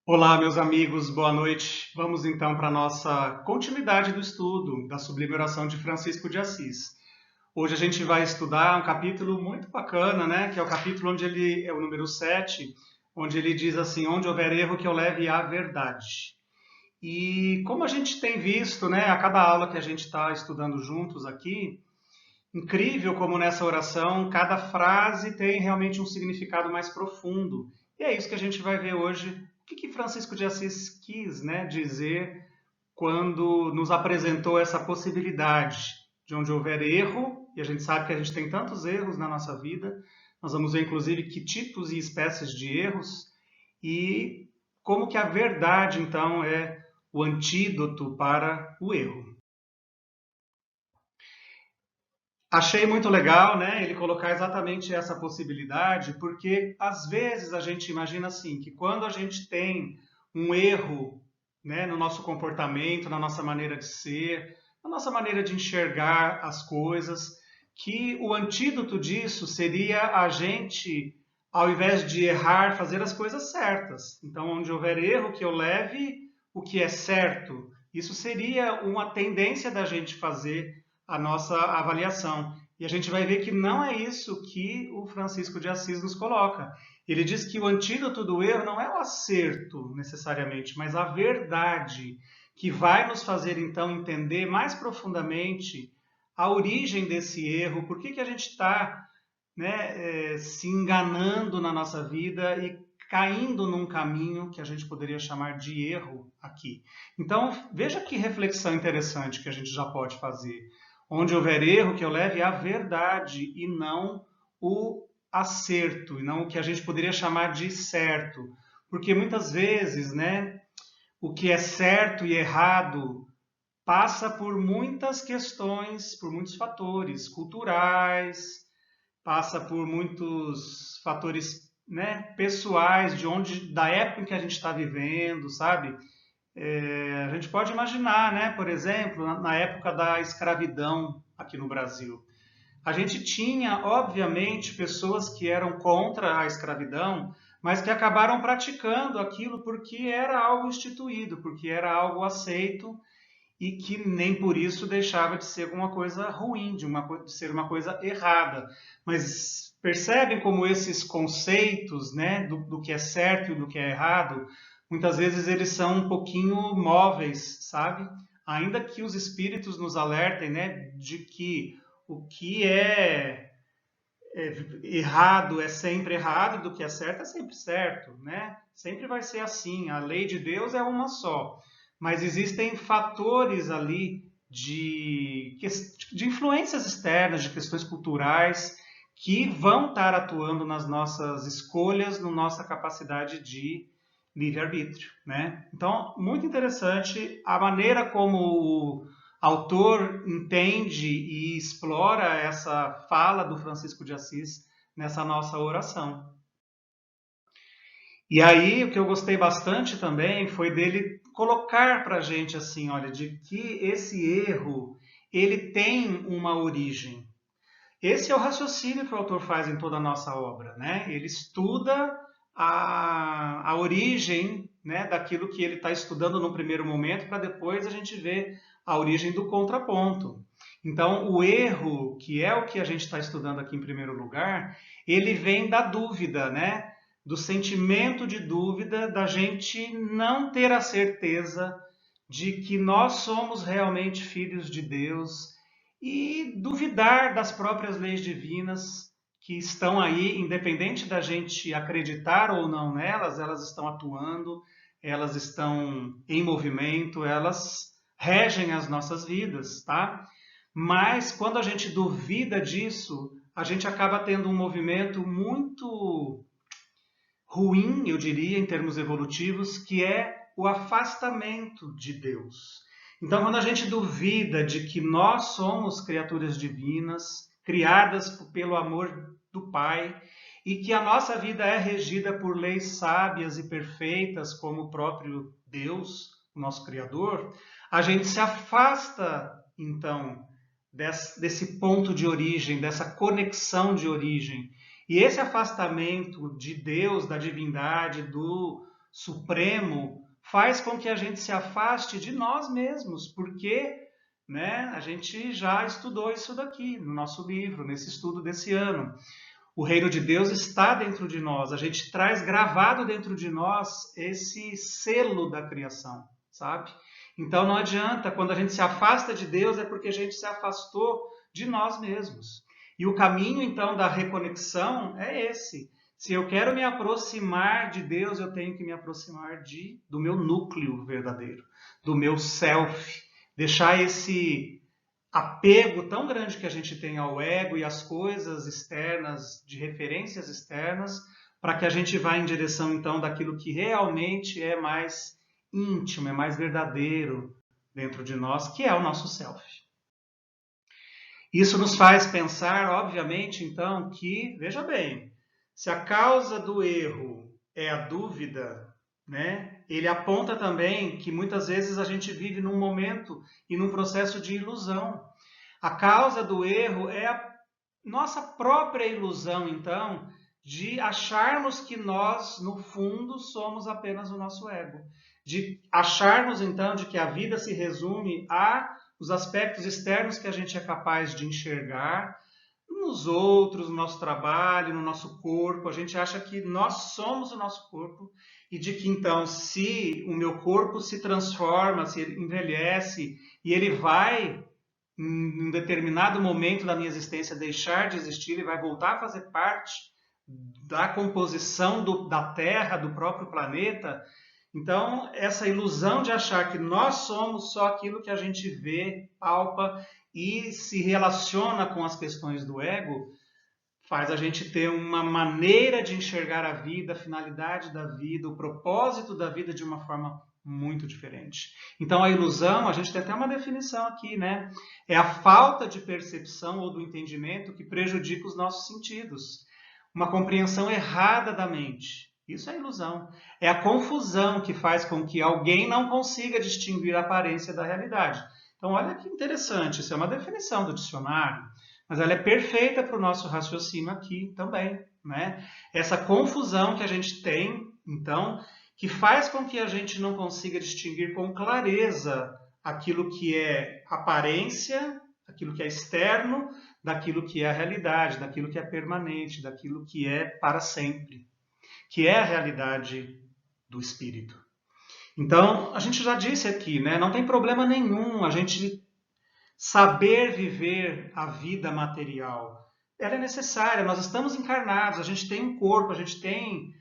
Olá, meus amigos, boa noite. Vamos então para a nossa continuidade do estudo da Sublime Oração de Francisco de Assis. Hoje a gente vai estudar um capítulo muito bacana, né? Que é o capítulo onde ele é o número 7, onde ele diz assim: onde houver erro, que eu leve à verdade. E como a gente tem visto, né, a cada aula que a gente está estudando juntos aqui, incrível como nessa oração cada frase tem realmente um significado mais profundo. E é isso que a gente vai ver hoje. O que Francisco de Assis quis, né, dizer quando nos apresentou essa possibilidade de onde houver erro, e a gente sabe que a gente tem tantos erros na nossa vida, nós vamos ver inclusive que tipos e espécies de erros, e como que a verdade então é o antídoto para o erro. Achei muito legal, né, ele colocar exatamente essa possibilidade, porque às vezes a gente imagina assim, que quando a gente tem um erro, né, no nosso comportamento, na nossa maneira de ser, na nossa maneira de enxergar as coisas, que o antídoto disso seria a gente, ao invés de errar, fazer as coisas certas. Então, onde houver erro, que eu leve o que é certo. Isso seria uma tendência da gente fazer a nossa avaliação. E a gente vai ver que não é isso que o Francisco de Assis nos coloca. Ele diz que o antídoto do erro não é o acerto, necessariamente, mas a verdade, que vai nos fazer, então, entender mais profundamente a origem desse erro, por que a gente está, né, se enganando na nossa vida e caindo num caminho que a gente poderia chamar de erro aqui. Então, veja que reflexão interessante que a gente já pode fazer. Onde houver erro, que eu leve à verdade e não o acerto, e não o que a gente poderia chamar de certo. Porque muitas vezes, né, o que é certo e errado passa por muitas questões, por muitos fatores culturais, passa por muitos fatores, né, pessoais, de onde, da época em que a gente está vivendo, sabe? A gente pode imaginar, né, por exemplo, na época da escravidão aqui no Brasil. A gente tinha, obviamente, pessoas que eram contra a escravidão, mas que acabaram praticando aquilo porque era algo instituído, porque era algo aceito e que nem por isso deixava de ser uma coisa ruim, de ser uma coisa errada. Mas percebem como esses conceitos, né, do que é certo e do que é errado, muitas vezes eles são um pouquinho móveis, sabe? Ainda que os espíritos nos alertem, né, de que o que errado é sempre errado, do que é sempre certo, né? Sempre vai ser assim. A lei de Deus é uma só, mas existem fatores ali de influências externas, de questões culturais que vão estar atuando nas nossas escolhas, na nossa capacidade de livre-arbítrio, né? Então, muito interessante a maneira como o autor entende e explora essa fala do Francisco de Assis nessa nossa oração. E aí, o que eu gostei bastante também foi dele colocar para a gente assim, olha, de que esse erro ele tem uma origem. Esse é o raciocínio que o autor faz em toda a nossa obra, né? Ele estuda a origem, né, daquilo que ele está estudando no primeiro momento, para depois a gente ver a origem do contraponto. Então, o erro, que é o que a gente está estudando aqui em primeiro lugar, ele vem da dúvida, né? Do sentimento de dúvida, da gente não ter a certeza de que nós somos realmente filhos de Deus e duvidar das próprias leis divinas que estão aí, independente da gente acreditar ou não nelas, elas estão atuando, elas estão em movimento, elas regem as nossas vidas, tá? Mas quando a gente duvida disso, a gente acaba tendo um movimento muito ruim, eu diria, em termos evolutivos, que é o afastamento de Deus. Então, quando a gente duvida de que nós somos criaturas divinas, criadas pelo amor do Pai, e que a nossa vida é regida por leis sábias e perfeitas, como o próprio Deus, o nosso Criador, a gente se afasta, então, desse ponto de origem, dessa conexão de origem. E esse afastamento de Deus, da divindade, supremo, faz com que a gente se afaste de nós mesmos, porque, né, a gente já estudou isso daqui no nosso livro, nesse estudo desse ano. O reino de Deus está dentro de nós, a gente traz gravado dentro de nós esse selo da criação, sabe? Então não adianta, quando a gente se afasta de Deus, é porque a gente se afastou de nós mesmos. E o caminho, então, da reconexão é esse. Se eu quero me aproximar de Deus, eu tenho que me aproximar do meu núcleo verdadeiro, do meu self. Deixar esse apego tão grande que a gente tem ao ego e às coisas externas, de referências externas, para que a gente vá em direção, então, daquilo que realmente é mais íntimo, é mais verdadeiro dentro de nós, que é o nosso self. Isso nos faz pensar, obviamente, então, que, veja bem, se a causa do erro é a dúvida, né, ele aponta também que muitas vezes a gente vive num momento e num processo de ilusão. A causa do erro é a nossa própria ilusão, então, de acharmos que nós, no fundo, somos apenas o nosso ego. De acharmos, então, de que a vida se resume a os aspectos externos que a gente é capaz de enxergar nos outros, no nosso trabalho, no nosso corpo. A gente acha que nós somos o nosso corpo e de que, então, se o meu corpo se transforma, se ele envelhece e ele vai, em um determinado momento da minha existência, deixar de existir e vai voltar a fazer parte da composição da Terra, do próprio planeta. Então, essa ilusão de achar que nós somos só aquilo que a gente vê, palpa e se relaciona com as questões do ego, faz a gente ter uma maneira de enxergar a vida, a finalidade da vida, o propósito da vida de uma forma muito diferente. Então, a ilusão, a gente tem até uma definição aqui, né? É a falta de percepção ou do entendimento que prejudica os nossos sentidos. Uma compreensão errada da mente. Isso é ilusão. É a confusão que faz com que alguém não consiga distinguir a aparência da realidade. Então, olha que interessante, isso é uma definição do dicionário, mas ela é perfeita para o nosso raciocínio aqui também, né? Essa confusão que a gente tem, então, que faz com que a gente não consiga distinguir com clareza aquilo que é aparência, aquilo que é externo, daquilo que é a realidade, daquilo que é permanente, daquilo que é para sempre, que é a realidade do espírito. Então, a gente já disse aqui, né? Não tem problema nenhum a gente saber viver a vida material. Ela é necessária, nós estamos encarnados, a gente tem um corpo, a gente tem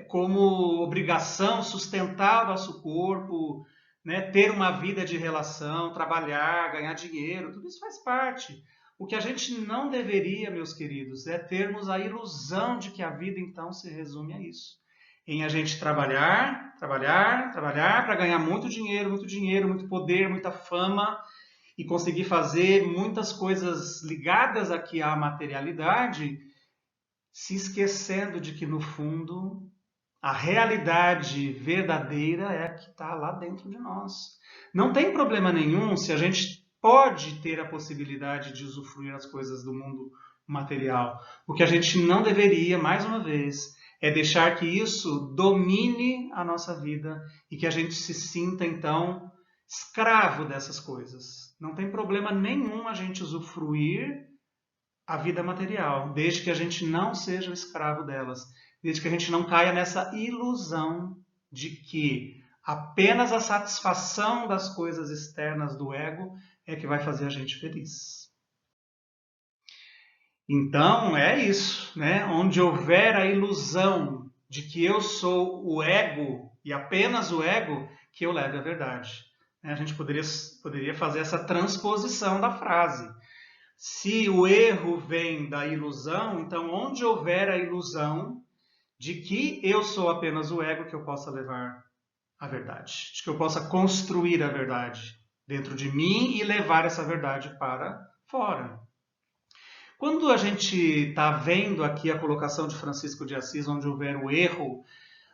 como obrigação sustentar o nosso corpo, né? Ter uma vida de relação, trabalhar, ganhar dinheiro, tudo isso faz parte. O que a gente não deveria, meus queridos, é termos a ilusão de que a vida então se resume a isso. Em a gente trabalhar para ganhar muito dinheiro, muito poder, muita fama e conseguir fazer muitas coisas ligadas aqui à materialidade, se esquecendo de que no fundo a realidade verdadeira é a que está lá dentro de nós. Não tem problema nenhum se a gente pode ter a possibilidade de usufruir as coisas do mundo material. O que a gente não deveria, mais uma vez, é deixar que isso domine a nossa vida e que a gente se sinta, então, escravo dessas coisas. Não tem problema nenhum a gente usufruir a vida material, desde que a gente não seja o escravo delas, desde que a gente não caia nessa ilusão de que apenas a satisfação das coisas externas do ego é que vai fazer a gente feliz. Então, é isso, né? Onde houver a ilusão de que eu sou o ego e apenas o ego, que eu leve a verdade. A gente poderia fazer essa transposição da frase. Se o erro vem da ilusão, então onde houver a ilusão de que eu sou apenas o ego, que eu possa levar a verdade, de que eu possa construir a verdade dentro de mim e levar essa verdade para fora. Quando a gente está vendo aqui a colocação de Francisco de Assis, onde houver o erro,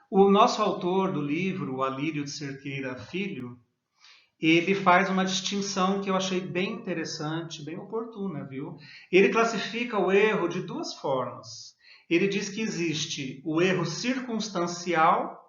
o nosso autor do livro, Alírio de Cerqueira Filho, ele faz uma distinção que eu achei bem interessante, bem oportuna, viu? Ele classifica o erro de duas formas. Ele diz que existe o erro circunstancial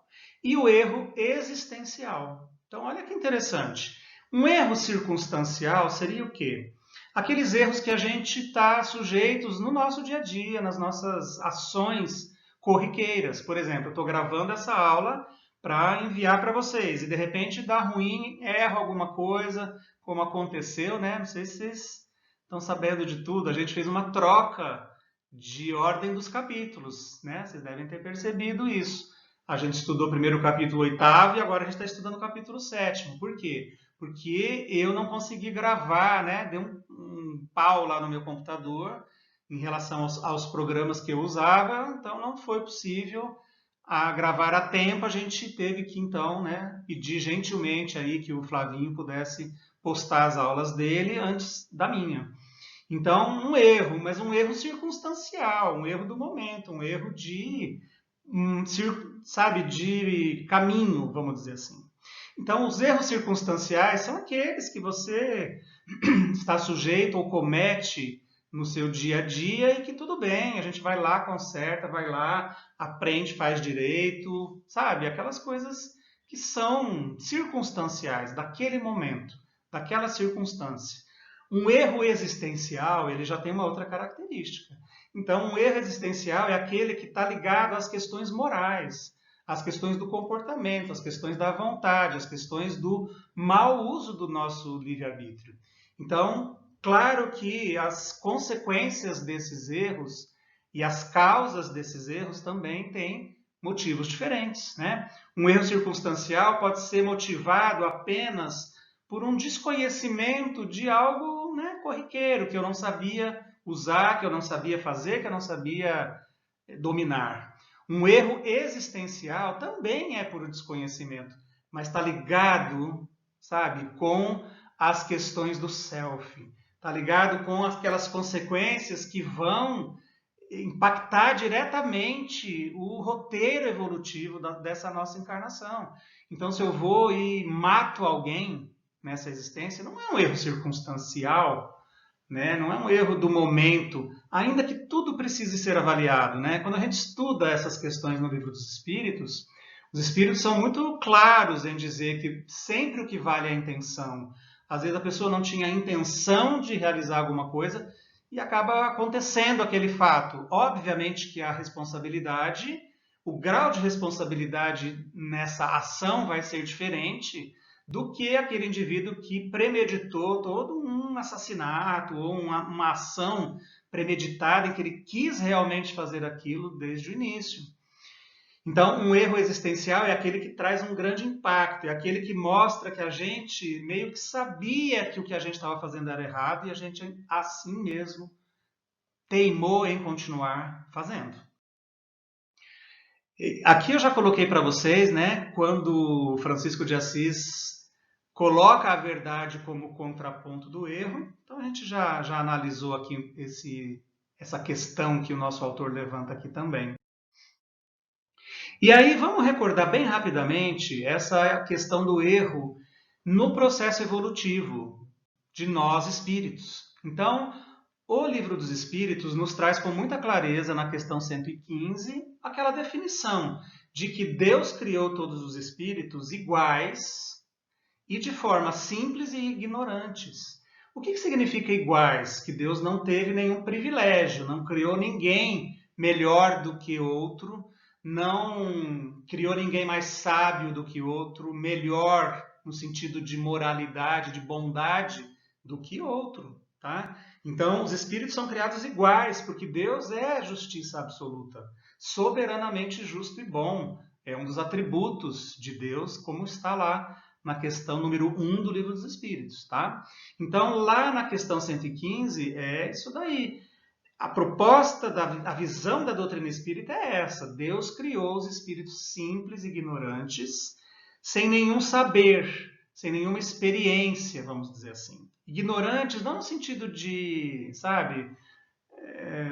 e o erro existencial. Então, olha que interessante. Um erro circunstancial seria o quê? Aqueles erros que a gente está sujeitos no nosso dia a dia, nas nossas ações corriqueiras. Por exemplo, eu estou gravando essa aula para enviar para vocês e de repente dá ruim, erro alguma coisa, como aconteceu, né? Não sei se vocês estão sabendo de tudo. A gente fez uma troca de ordem dos capítulos, né? Vocês devem ter percebido isso. A gente estudou primeiro o capítulo 8º e agora a gente está estudando o capítulo 7º. Por quê? Porque eu não consegui gravar, né? Deu um pau lá no meu computador em relação aos programas que eu usava, então não foi possível gravar a tempo. A gente teve que, então, né, pedir gentilmente aí que o Flavinho pudesse postar as aulas dele antes da minha. Então, um erro, mas um erro circunstancial, um erro do momento, um erro de, sabe, de caminho, vamos dizer assim. Então, os erros circunstanciais são aqueles que você está sujeito ou comete no seu dia a dia e que tudo bem, a gente vai lá, conserta, vai lá, aprende, faz direito, sabe? Aquelas coisas que são circunstanciais, daquele momento, daquela circunstância. Um erro existencial, ele já tem uma outra característica. Então, um erro existencial é aquele que está ligado às questões morais, às questões do comportamento, às questões da vontade, às questões do mau uso do nosso livre-arbítrio. Então, claro que as consequências desses erros e as causas desses erros também têm motivos diferentes, né? Um erro circunstancial pode ser motivado apenas por um desconhecimento de algo, né, corriqueiro, que eu não sabia usar, que eu não sabia fazer, que eu não sabia dominar. Um erro existencial também é por desconhecimento, mas está ligado, sabe, com as questões do self. Está ligado com aquelas consequências que vão impactar diretamente o roteiro evolutivo dessa nossa encarnação. Então, se eu vou e mato alguém nessa existência, não é um erro circunstancial, né? Não é um erro do momento, ainda que tudo precise ser avaliado, né? Quando a gente estuda essas questões no Livro dos Espíritos, os Espíritos são muito claros em dizer que sempre o que vale é a intenção. Às vezes a pessoa não tinha a intenção de realizar alguma coisa e acaba acontecendo aquele fato. Obviamente que a responsabilidade, o grau de responsabilidade nessa ação vai ser diferente do que aquele indivíduo que premeditou todo um assassinato ou uma ação premeditada em que ele quis realmente fazer aquilo desde o início. Então, um erro existencial é aquele que traz um grande impacto, é aquele que mostra que a gente meio que sabia que o que a gente estava fazendo era errado e a gente assim mesmo teimou em continuar fazendo. Aqui eu já coloquei para vocês, né, quando Francisco de Assis coloca a verdade como contraponto do erro. Então a gente já analisou aqui essa questão que o nosso autor levanta aqui também. E aí vamos recordar bem rapidamente essa questão do erro no processo evolutivo de nós espíritos. Então, o Livro dos Espíritos nos traz com muita clareza na questão 115 aquela definição de que Deus criou todos os espíritos iguais e de forma simples e ignorantes. O que significa iguais? Que Deus não teve nenhum privilégio, não criou ninguém melhor do que outro, não criou ninguém mais sábio do que outro, melhor no sentido de moralidade, de bondade do que outro, tá? Então, os espíritos são criados iguais, porque Deus é justiça absoluta, soberanamente justo e bom. É um dos atributos de Deus, como está lá na questão número 1 do Livro dos Espíritos, tá? Então, lá na questão 115, é isso daí. A proposta, a visão da doutrina espírita é essa. Deus criou os espíritos simples e ignorantes, sem nenhum saber, sem nenhuma experiência, vamos dizer assim. Ignorantes não no sentido de, sabe,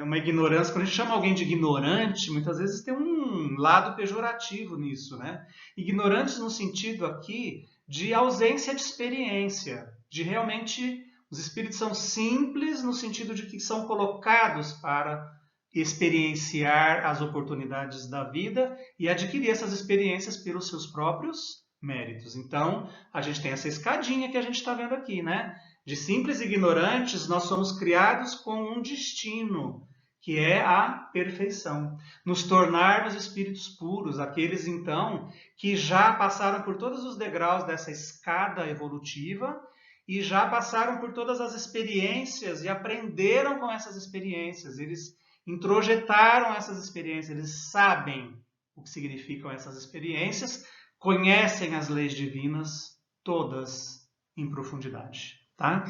uma ignorância. Quando a gente chama alguém de ignorante, muitas vezes tem um lado pejorativo nisso, né? Ignorantes no sentido aqui de ausência de experiência, de realmente os espíritos são simples no sentido de que são colocados para experienciar as oportunidades da vida e adquirir essas experiências pelos seus próprios méritos. Então, a gente tem essa escadinha que a gente está vendo aqui, né? De simples ignorantes, nós somos criados com um destino, que é a perfeição. Nos tornarmos espíritos puros, aqueles, então, que já passaram por todos os degraus dessa escada evolutiva e já passaram por todas as experiências e aprenderam com essas experiências. Eles introjetaram essas experiências, eles sabem o que significam essas experiências, conhecem as leis divinas todas em profundidade, tá?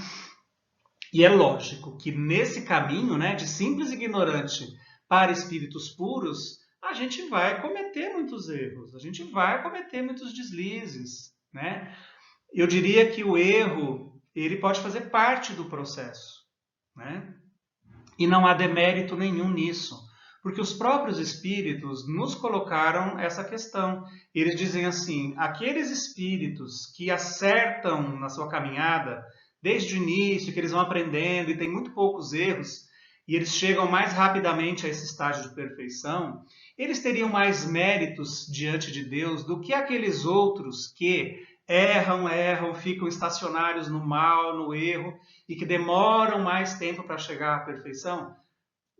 E é lógico que nesse caminho, né, de simples ignorante para espíritos puros, a gente vai cometer muitos erros, a gente vai cometer muitos deslizes, né? Eu diria que o erro, ele pode fazer parte do processo, né? E não há demérito nenhum nisso, porque os próprios espíritos nos colocaram essa questão. Eles dizem assim, aqueles espíritos que acertam na sua caminhada, desde o início, que eles vão aprendendo e tem muito poucos erros, e eles chegam mais rapidamente a esse estágio de perfeição, eles teriam mais méritos diante de Deus do que aqueles outros que erram, ficam estacionários no mal, no erro, e que demoram mais tempo para chegar à perfeição?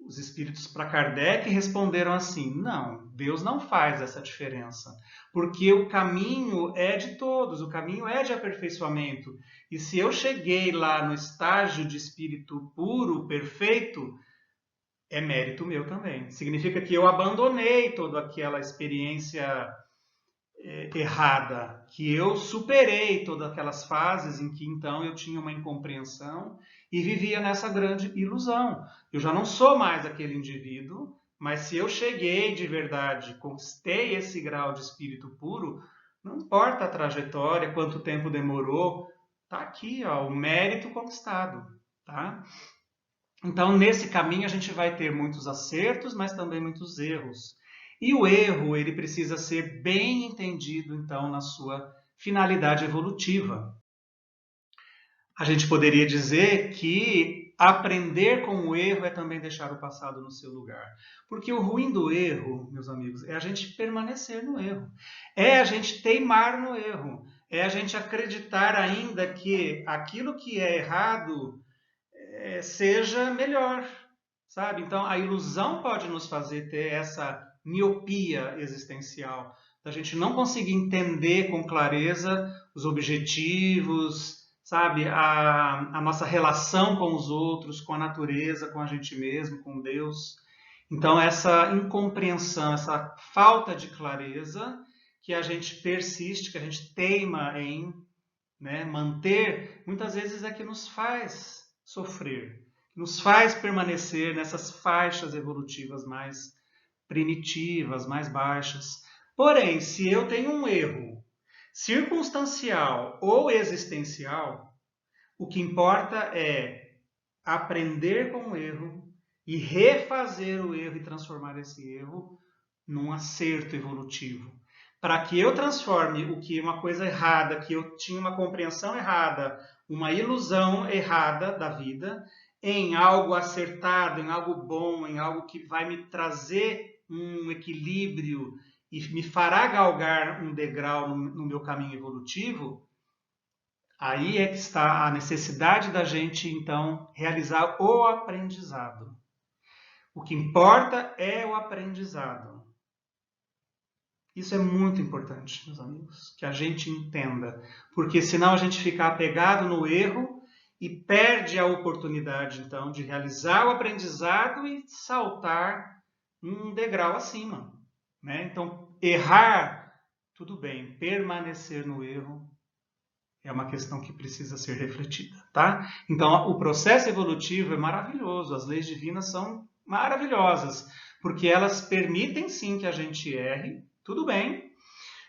Os espíritos para Kardec responderam assim, não, Deus não faz essa diferença, porque o caminho é de todos, o caminho é de aperfeiçoamento. E se eu cheguei lá no estágio de espírito puro, perfeito, é mérito meu também. Significa que eu abandonei toda aquela experiência errada, que eu superei todas aquelas fases em que então eu tinha uma incompreensão e vivia nessa grande ilusão. Eu já não sou mais aquele indivíduo, mas se eu cheguei de verdade, conquistei esse grau de espírito puro, não importa a trajetória, quanto tempo demorou, tá aqui, ó, o mérito conquistado, tá? Então, nesse caminho a gente vai ter muitos acertos, mas também muitos erros. E o erro, ele precisa ser bem entendido, então, na sua finalidade evolutiva. A gente poderia dizer que aprender com o erro é também deixar o passado no seu lugar. Porque o ruim do erro, meus amigos, é a gente permanecer no erro. É a gente teimar no erro. É a gente acreditar ainda que aquilo que é errado seja melhor, sabe? Então, a ilusão pode nos fazer ter essa miopia existencial, da gente não conseguir entender com clareza os objetivos, sabe? A nossa relação com os outros, com a natureza, com a gente mesmo, com Deus. Então, essa incompreensão, essa falta de clareza que a gente persiste, que a gente teima em, né, manter, muitas vezes é que nos faz sofrer, nos faz permanecer nessas faixas evolutivas mais primitivas, mais baixas. Porém, se eu tenho um erro circunstancial ou existencial, o que importa é aprender com o erro e refazer o erro e transformar esse erro num acerto evolutivo. Para que eu transforme o que é uma coisa errada, que eu tinha uma compreensão errada, uma ilusão errada da vida, em algo acertado, em algo bom, em algo que vai me trazer um equilíbrio e me fará galgar um degrau no meu caminho evolutivo, aí é que está a necessidade da gente, então, realizar o aprendizado. O que importa é o aprendizado. Isso é muito importante, meus amigos, que a gente entenda, porque senão a gente fica apegado no erro e perde a oportunidade, então, de realizar o aprendizado e saltar um degrau acima, né? Então, errar, tudo bem, permanecer no erro é uma questão que precisa ser refletida, tá? Então, o processo evolutivo é maravilhoso, as leis divinas são maravilhosas, porque elas permitem sim que a gente erre, tudo bem,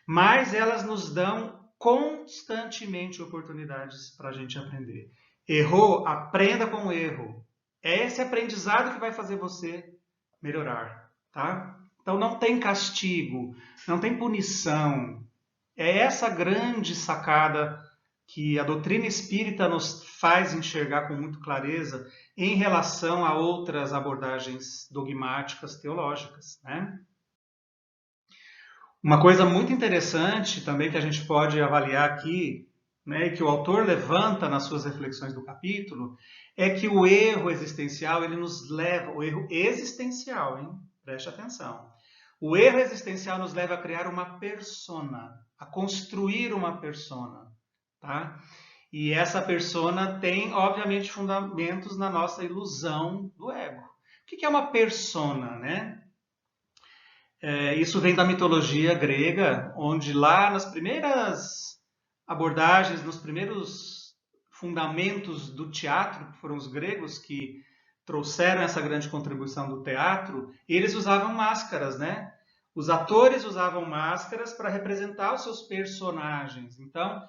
mas elas nos dão constantemente oportunidades para a gente aprender. Errou, aprenda com o erro. É esse aprendizado que vai fazer você melhorar, tá? Então não tem castigo, não tem punição. É essa grande sacada que a doutrina espírita nos faz enxergar com muita clareza em relação a outras abordagens dogmáticas teológicas, né? Uma coisa muito interessante também que a gente pode avaliar aqui, né, e que o autor levanta nas suas reflexões do capítulo, é que o erro existencial, ele nos leva, o erro existencial, hein? Preste atenção. O erro existencial nos leva a criar uma persona, a construir uma persona, tá? E essa persona tem, obviamente, fundamentos na nossa ilusão do ego. O que é uma persona, né? Isso vem da mitologia grega, onde lá nas primeiras abordagens, nos primeiros fundamentos do teatro, que foram os gregos que trouxeram essa grande contribuição do teatro, eles usavam máscaras, né? Os atores usavam máscaras para representar os seus personagens. Então,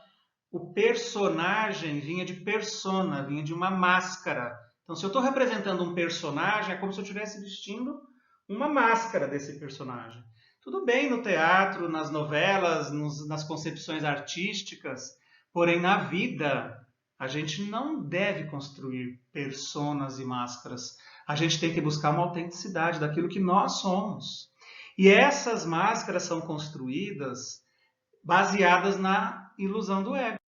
o personagem vinha de persona, vinha de uma máscara. Então, se eu estou representando um personagem, é como se eu estivesse vestindo uma máscara desse personagem. Tudo bem no teatro, nas novelas, nas concepções artísticas, porém na vida a gente não deve construir personas e máscaras. A gente tem que buscar uma autenticidade daquilo que nós somos. E essas máscaras são construídas baseadas na ilusão do ego.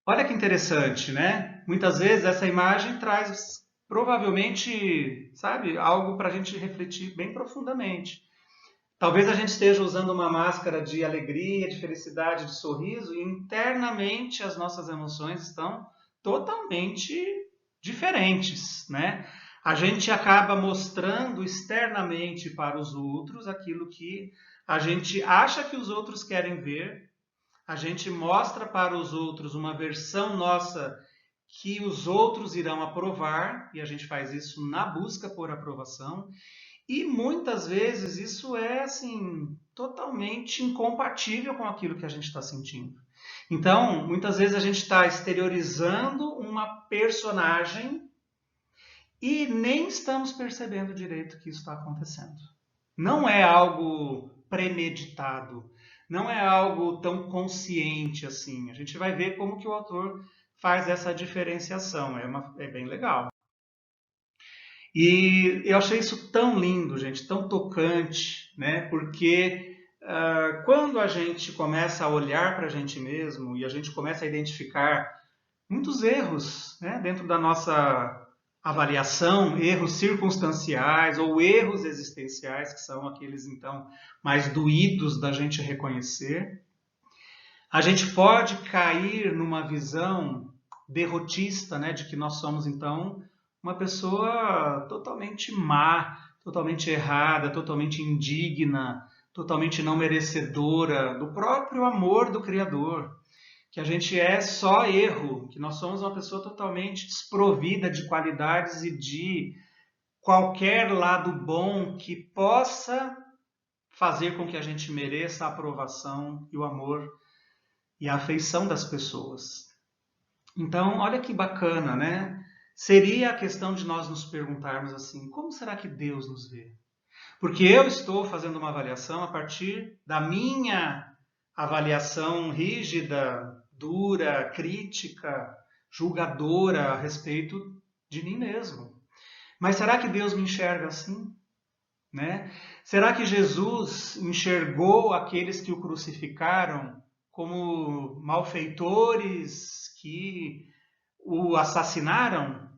Olha que interessante, né? Muitas vezes essa imagem traz provavelmente, sabe, algo para a gente refletir bem profundamente. Talvez a gente esteja usando uma máscara de alegria, de felicidade, de sorriso, e internamente as nossas emoções estão totalmente diferentes, né? A gente acaba mostrando externamente para os outros aquilo que a gente acha que os outros querem ver. A gente mostra para os outros uma versão nossa que os outros irão aprovar, e a gente faz isso na busca por aprovação, e muitas vezes isso é assim totalmente incompatível com aquilo que a gente está sentindo. Então, muitas vezes a gente está exteriorizando uma personagem e nem estamos percebendo direito que isso está acontecendo. Não é algo premeditado, não é algo tão consciente assim. A gente vai ver como que o autor faz essa diferenciação, é bem legal. E eu achei isso tão lindo, gente, tão tocante, né? Porque quando a gente começa a olhar para a gente mesmo e a gente começa a identificar muitos erros, né, dentro da nossa avaliação, erros circunstanciais ou erros existenciais, que são aqueles então mais doídos da gente reconhecer, a gente pode cair numa visão derrotista, né, de que nós somos então uma pessoa totalmente má, totalmente errada, totalmente indigna, totalmente não merecedora do próprio amor do Criador, que a gente é só erro, que nós somos uma pessoa totalmente desprovida de qualidades e de qualquer lado bom que possa fazer com que a gente mereça a aprovação e o amor e a afeição das pessoas. Então, olha que bacana, né? Seria a questão de nós nos perguntarmos assim, como será que Deus nos vê? Porque eu estou fazendo uma avaliação a partir da minha avaliação rígida, dura, crítica, julgadora a respeito de mim mesmo. Mas será que Deus me enxerga assim? Né? Será que Jesus enxergou aqueles que o crucificaram como malfeitores que o assassinaram?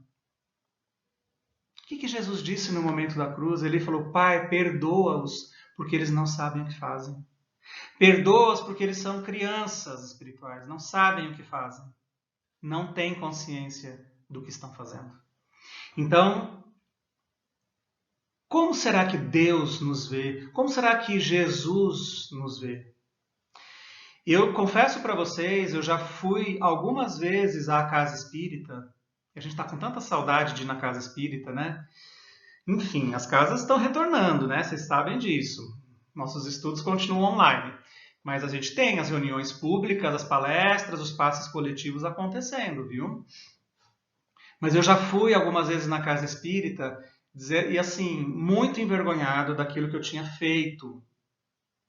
O que Jesus disse no momento da cruz? Ele falou, Pai, perdoa-os, porque eles não sabem o que fazem. Perdoa-os porque eles são crianças espirituais, não sabem o que fazem. Não têm consciência do que estão fazendo. Então, como será que Deus nos vê? Como será que Jesus nos vê? Eu confesso para vocês, eu já fui algumas vezes à casa espírita. A gente está com tanta saudade de ir na casa espírita, né? Enfim, as casas estão retornando, né? Vocês sabem disso. Nossos estudos continuam online. Mas a gente tem as reuniões públicas, as palestras, os passes coletivos acontecendo, viu? Mas eu já fui algumas vezes na casa espírita e, assim, muito envergonhado daquilo que eu tinha feito,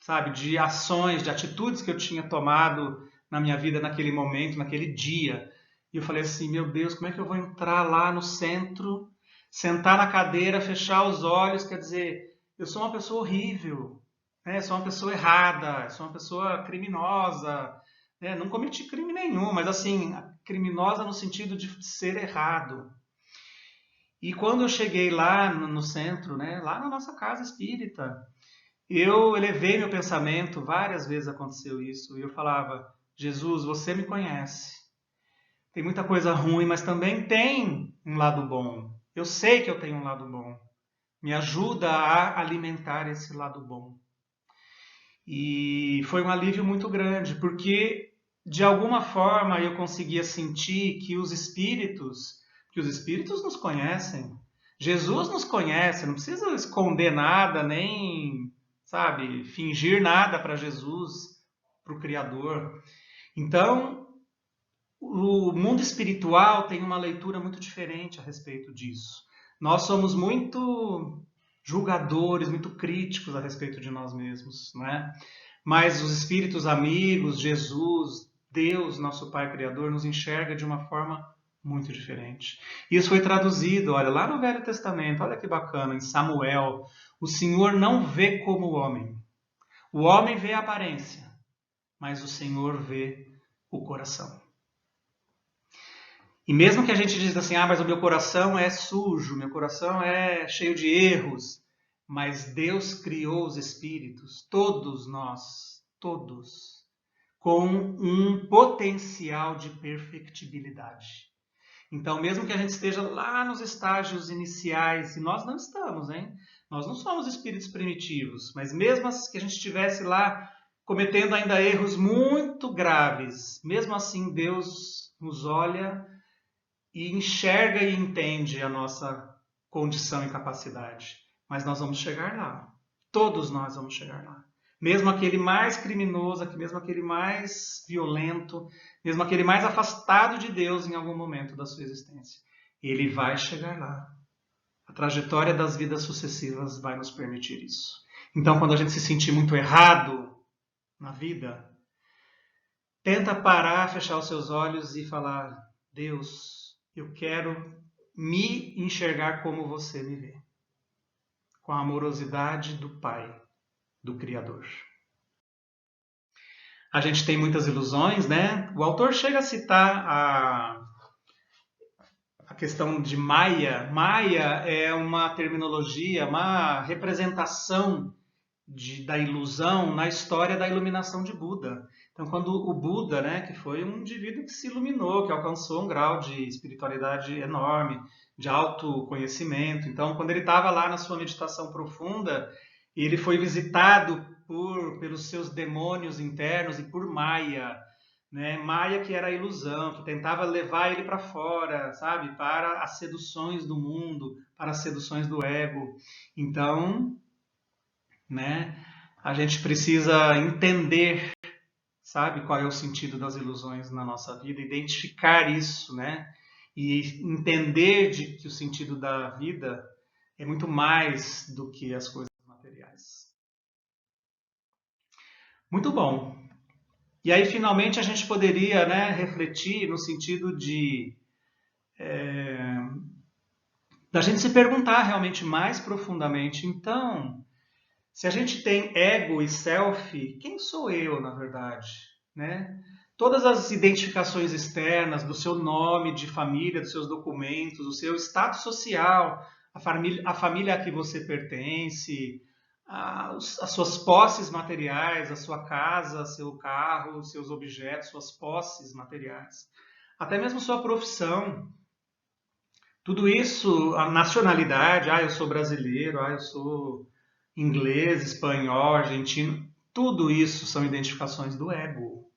sabe? De ações, de atitudes que eu tinha tomado na minha vida naquele momento, naquele dia. E eu falei assim, meu Deus, como é que eu vou entrar lá no centro, sentar na cadeira, fechar os olhos, quer dizer, eu sou uma pessoa horrível, né? Sou uma pessoa errada, sou uma pessoa criminosa, né? Não cometi crime nenhum, mas assim, criminosa no sentido de ser errado. E quando eu cheguei lá no centro, né, lá na nossa casa espírita, eu elevei meu pensamento, várias vezes aconteceu isso, e eu falava, Jesus, você me conhece. Tem muita coisa ruim, mas também tem um lado bom. Eu sei que eu tenho um lado bom. Me ajuda a alimentar esse lado bom. E foi um alívio muito grande, porque de alguma forma eu conseguia sentir que os espíritos nos conhecem. Jesus nos conhece, não precisa esconder nada, nem, sabe, fingir nada para Jesus, para o Criador. Então, o mundo espiritual tem uma leitura muito diferente a respeito disso. Nós somos muito julgadores, muito críticos a respeito de nós mesmos, né? Mas os espíritos amigos, Jesus, Deus, nosso Pai Criador, nos enxerga de uma forma muito diferente. Isso foi traduzido, olha, lá no Velho Testamento, olha que bacana, em Samuel. O Senhor não vê como o homem. O homem vê a aparência, mas o Senhor vê o coração. E mesmo que a gente diz assim, mas o meu coração é sujo, meu coração é cheio de erros, mas Deus criou os espíritos, todos nós, todos, com um potencial de perfectibilidade. Então, mesmo que a gente esteja lá nos estágios iniciais, e nós não estamos, hein? Nós não somos espíritos primitivos, mas mesmo que a gente estivesse lá cometendo ainda erros muito graves, mesmo assim Deus nos olha e enxerga e entende a nossa condição e capacidade. Mas nós vamos chegar lá. Todos nós vamos chegar lá. Mesmo aquele mais criminoso, mesmo aquele mais violento, mesmo aquele mais afastado de Deus em algum momento da sua existência. Ele vai chegar lá. A trajetória das vidas sucessivas vai nos permitir isso. Então, quando a gente se sentir muito errado na vida, tenta parar, fechar os seus olhos e falar, Deus, eu quero me enxergar como você me vê. Com a amorosidade do Pai, do Criador. A gente tem muitas ilusões, né? O autor chega a citar a questão de Maya. Maya é uma terminologia, uma representação da ilusão na história da iluminação de Buda. Então, quando o Buda, né, que foi um indivíduo que se iluminou, que alcançou um grau de espiritualidade enorme, de autoconhecimento. Então, quando ele estava lá na sua meditação profunda, ele foi visitado pelos seus demônios internos e por Maya, né? Maya, que era a ilusão, que tentava levar ele para fora, sabe? Para as seduções do mundo, para as seduções do ego. Então, né? A gente precisa entender, sabe, qual é o sentido das ilusões na nossa vida, identificar isso, né? E entender que o sentido da vida é muito mais do que as coisas materiais. Muito bom. E aí, finalmente, a gente poderia, né, refletir no sentido da gente se perguntar realmente mais profundamente. Então, se a gente tem ego e self, quem sou eu, na verdade? Né? Todas as identificações externas do seu nome de família, dos seus documentos, do seu status social, a família a que você pertence, as suas posses materiais, a sua casa, seu carro, seus objetos, suas posses materiais, até mesmo sua profissão. Tudo isso, a nacionalidade, eu sou brasileiro, eu sou inglês, espanhol, argentino, tudo isso são identificações do ego.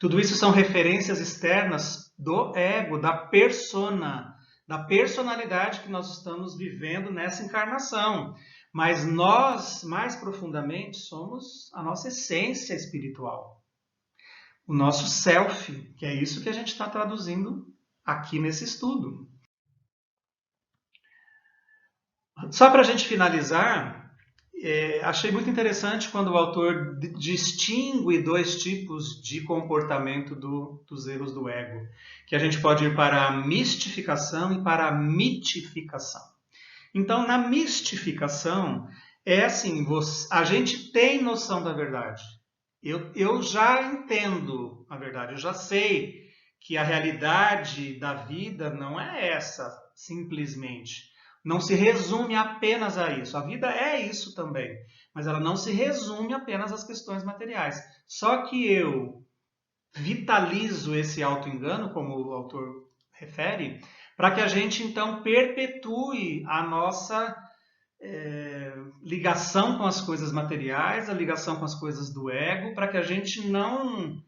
Tudo isso são referências externas do ego, da persona, da personalidade que nós estamos vivendo nessa encarnação. Mas nós, mais profundamente, somos a nossa essência espiritual. O nosso self, que é isso que a gente está traduzindo aqui nesse estudo. Só para a gente finalizar, achei muito interessante quando o autor distingue dois tipos de comportamento dos erros do ego, que a gente pode ir para a mistificação e para a mitificação. Então, na mistificação, é assim, a gente tem noção da verdade. Eu já entendo a verdade, eu já sei que a realidade da vida não é essa, simplesmente. Não se resume apenas a isso. A vida é isso também, mas ela não se resume apenas às questões materiais. Só que eu vitalizo esse auto-engano, como o autor refere, para que a gente então perpetue a nossa ligação com as coisas materiais, a ligação com as coisas do ego, para que a gente não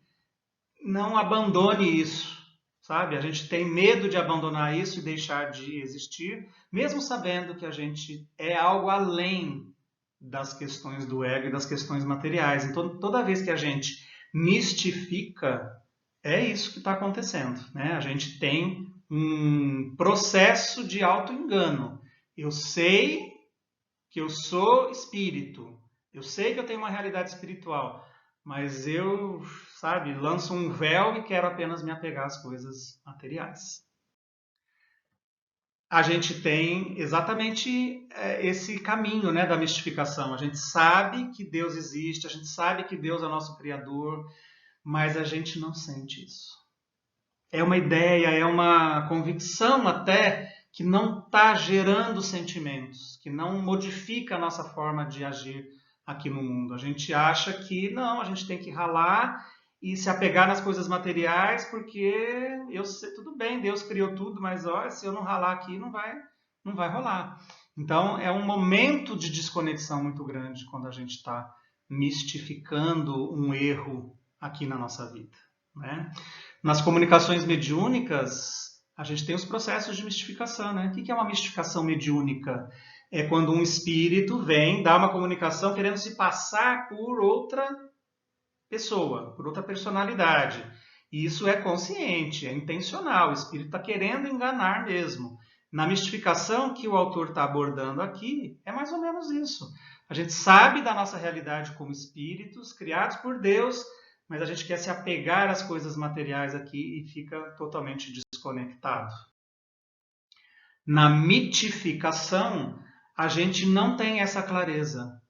abandone isso, sabe? A gente tem medo de abandonar isso e deixar de existir, mesmo sabendo que a gente é algo além das questões do ego e das questões materiais. Então, toda vez que a gente mistifica, é isso que está acontecendo, né? A gente tem um processo de auto-engano. Eu sei que eu sou espírito, eu sei que eu tenho uma realidade espiritual, mas eu, sabe, lanço um véu e quero apenas me apegar às coisas materiais. A gente tem exatamente esse caminho, né, da mistificação. A gente sabe que Deus existe, a gente sabe que Deus é o nosso Criador, mas a gente não sente isso. É uma ideia, é uma convicção até que não está gerando sentimentos, que não modifica a nossa forma de agir aqui no mundo. A gente acha que não, a gente tem que ralar e se apegar nas coisas materiais, porque eu sei, tudo bem, Deus criou tudo, mas olha, se eu não ralar aqui, não vai rolar. Então, é um momento de desconexão muito grande quando a gente está mistificando um erro aqui na nossa vida, né? Nas comunicações mediúnicas, a gente tem os processos de mistificação, né? O que é uma mistificação mediúnica? É quando um espírito vem dar uma comunicação querendo se passar por outra pessoa, por outra personalidade. E isso é consciente, é intencional, o espírito está querendo enganar mesmo. Na mistificação que o autor está abordando aqui, é mais ou menos isso. A gente sabe da nossa realidade como espíritos, criados por Deus, mas a gente quer se apegar às coisas materiais aqui e fica totalmente desconectado. Na mitificação, a gente não tem essa clareza.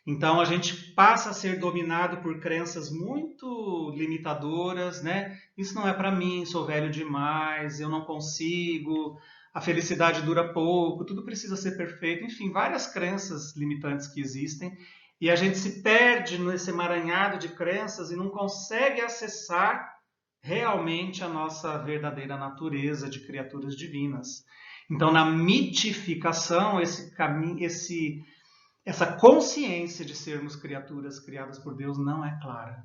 Então a gente passa a ser dominado por crenças muito limitadoras, né? Isso não é para mim, sou velho demais, eu não consigo, a felicidade dura pouco, tudo precisa ser perfeito, enfim, várias crenças limitantes que existem. E a gente se perde nesse emaranhado de crenças e não consegue acessar realmente a nossa verdadeira natureza de criaturas divinas. Então, na mitificação, essa consciência de sermos criaturas criadas por Deus não é clara.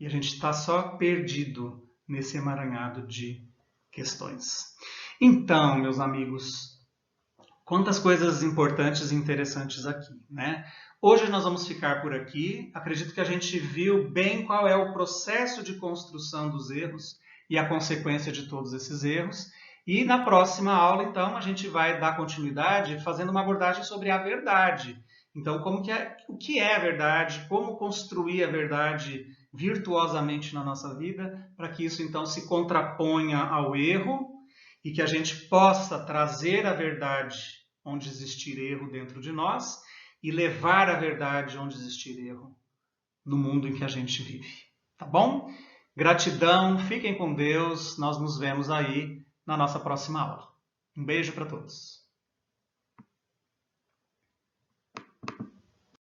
E a gente está só perdido nesse emaranhado de questões. Então, meus amigos, quantas coisas importantes e interessantes aqui, né? Hoje nós vamos ficar por aqui. Acredito que a gente viu bem qual é o processo de construção dos erros e a consequência de todos esses erros. E na próxima aula, então, a gente vai dar continuidade fazendo uma abordagem sobre a verdade. Então, o que é a verdade, como construir a verdade virtuosamente na nossa vida, para que isso, então, se contraponha ao erro e que a gente possa trazer a verdade onde existir erro dentro de nós e levar a verdade onde existir erro no mundo em que a gente vive. Tá bom? Gratidão, fiquem com Deus, nós nos vemos aí na nossa próxima aula. Um beijo para todos.